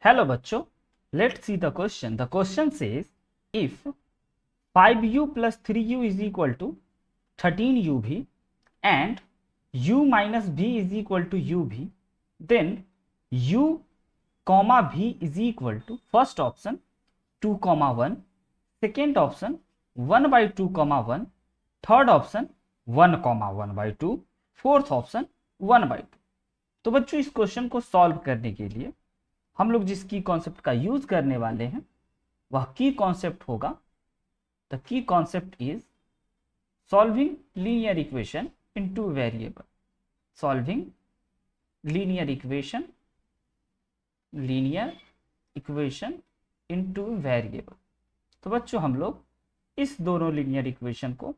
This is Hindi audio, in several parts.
Hello बच्चों, let's see the question. The question says if 5u plus 3u is equal to 13ub and u minus b is equal to ub, then u comma v is equal to first option 2 comma 1, second option 1 by 2 comma 1, third option 1 comma 1 by 2, fourth option 1 by 2. तो बच्चों इस क्वेश्चन को सॉल्व करने के लिए हम लोग जिस की कॉन्सेप्ट का यूज करने वाले हैं वह की कॉन्सेप्ट होगा the key concept is solving linear equation in two variable. Solving linear equation in two variable. तो बच्चों हम लोग इस दोनों लीनियर इक्वेशन को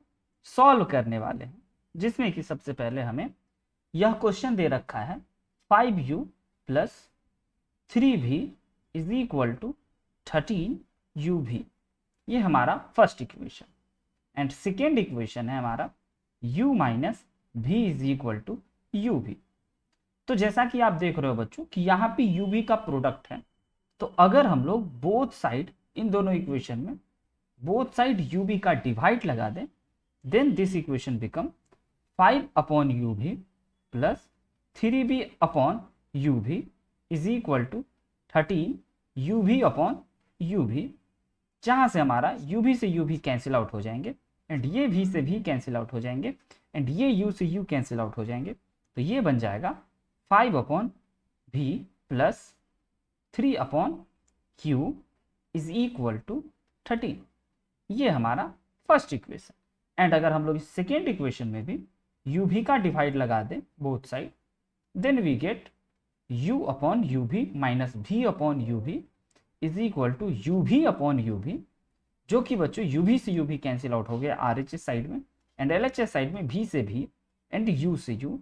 सॉल्व करने वाले हैं, जिसमें कि सबसे पहले हमें यह क्वेश्चन दे रखा है 5u plus 3v is equal to 13uv. ये हमारा first equation. And second equation है हमारा u minus v is equal to uv. तो जैसा कि आप देख रहे हो बच्चों कि यहाँ पे uv का प्रोडक्ट है, तो अगर हम लोग बोथ साइड इन दोनों इक्वेशन में बोथ साइड uv का डिवाइड लगा दें, then this equation become 5 upon uv plus 3v upon uv is equal to 13 uv upon uv, जहां से हमारा uv से uv कैंसिल आउट हो जाएंगे एंड ये v से v कैंसिल आउट हो जाएंगे एंड ये u से u कैंसिल आउट हो जाएंगे. तो ये बन जाएगा 5 upon v plus 3 upon q is equal to 13. ये हमारा फर्स्ट इक्वेशन. एंड अगर हम लोग इस सेकेंड इक्वेशन में भी uv का डिवाइड लगा दें both side, then we get u upon uv minus v upon uv is equal to uv upon uv, जो कि बच्चों uv से uv कैंसिल आउट हो गया RHS साइड में एंड LHS साइड में v से v एंड u से u.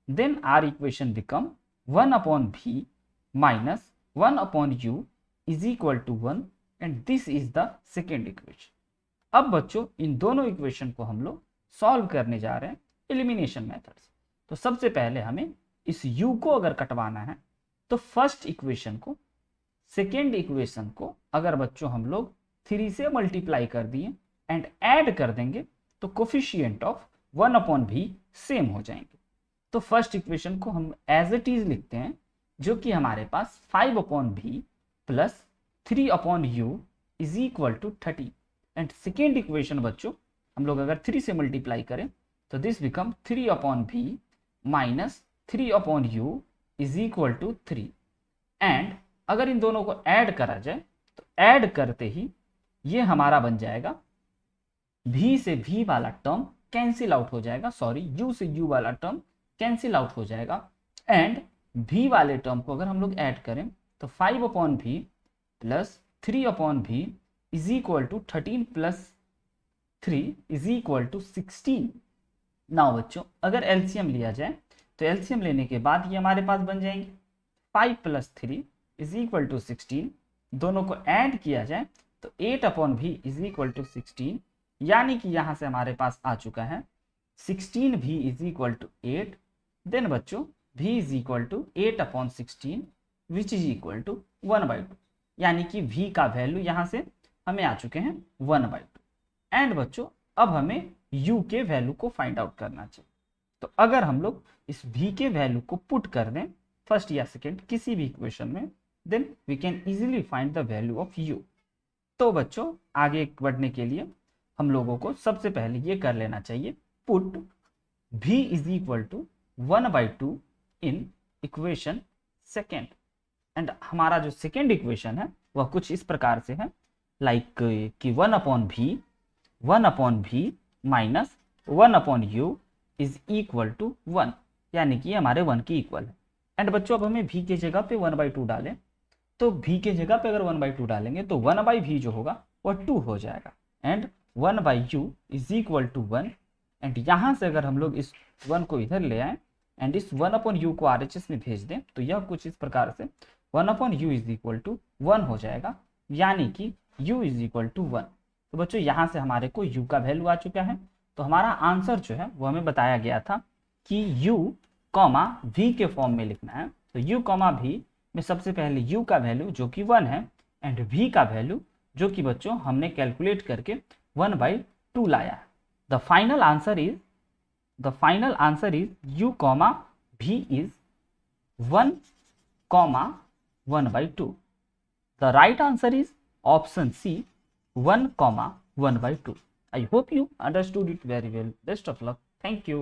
Then our equation become 1 upon v minus 1 upon u is equal to 1 and this is the second equation. अब बच्चों इन दोनों इक्वेशन को हम लोग सॉल्व करने जा रहे हैं एलिमिनेशन मेथड से. तो सबसे पहले हमें इस u को अगर कटवाना है तो फर्स्ट इक्वेशन को सेकेंड इक्वेशन को अगर बच्चों हम लोग 3 से मल्टीप्लाई कर दिए एंड ऐड कर देंगे तो coefficient of 1 upon v same हो जाएंगे. तो फर्स्ट इक्वेशन को हम एज इट इज लिखते हैं, जो कि हमारे पास 5 upon v plus 3 upon u is equal to 30. And second equation बच्चों हम लोग अगर 3 से मल्टीप्लाई करें तो this become 3 upon v minus 3 upon u is equal to 3. And अगर इन दोनों को ऐड करा जाए तो ऐड करते ही ये हमारा बन जाएगा v से v वाला टर्म कैंसिल आउट हो जाएगा, सॉरी u से u वाला टर्म कैंसिल आउट हो जाएगा. एंड v वाले टर्म को अगर हम लोग ऐड करें तो 5 upon v plus 3 upon v is equal to 13 plus 3 is equal to 16. Now बच्चों अगर एलसीएम लिया जाए तो एलसीएम लेने के बाद ये हमारे पास बन जाएंगे 5 प्लस 3 इज इक्वल टू 16. दोनों को ऐड किया जाए तो 8 upon v is equal to 16, यानी कि यहाँ से हमारे पास आ चुका है 16v is equal to 8. Then बच्चों v is equal to 8 upon 16 which is equal to 1/2, यानी कि v का वैल्यू यहाँ से हमें आ चुके हैं 1/2. एंड बच्चों अब हमें u के वैल्यू को फाइंड आउट करना चाहिए. तो अगर हम लोग इस v के वैल्यू को पुट कर दें फर्स्ट या सेकेंड किसी भी इक्वेशन में, then we can easily find the value of u. तो बच्चों आगे बढ़ने के लिए हम लोगों को सबसे पहले ये कर लेना चाहिए put v is equal to 1/2 in equation second. And हमारा जो सेकेंड इक्वेशन है वह कुछ इस प्रकार से है लाइक कि 1 upon v minus 1 upon u is equal to 1, यानी कि हमारे 1 की इक्वल है. एंड बच्चों अब हमें v के जगह पे 1/2 डालें, तो v के जगह पे अगर 1/2 डालेंगे तो 1/v जो होगा वह 2 हो जाएगा and 1/u is equal to 1. एंड यहाँ से अगर हम लोग इस 1 को इधर ले आए एंड इस 1 अपॉन u को RHS में भेज दें तो यह कुछ इस प्रकार से 1 upon u is equal to 1 हो जाएगा, यानी कि u इज इक्वल टू 1. तो बच्चों यहाँ से हमारे को u का वैल्यू आ चुका है. तो हमारा आंसर जो है वो हमें बताया गया था कि u v के फॉर्म में लिखना है. तो u v में सबसे पहले u का वैल्यू जो कि 1 है एंड v का वैल्यू जो कि बच्चों हमने कैलकुलेट करके 1/2 लाया है। The final answer is u comma v is 1/1/2। The right answer is option C 1/1/2. I hope you understood it very well. Best of luck. Thank you.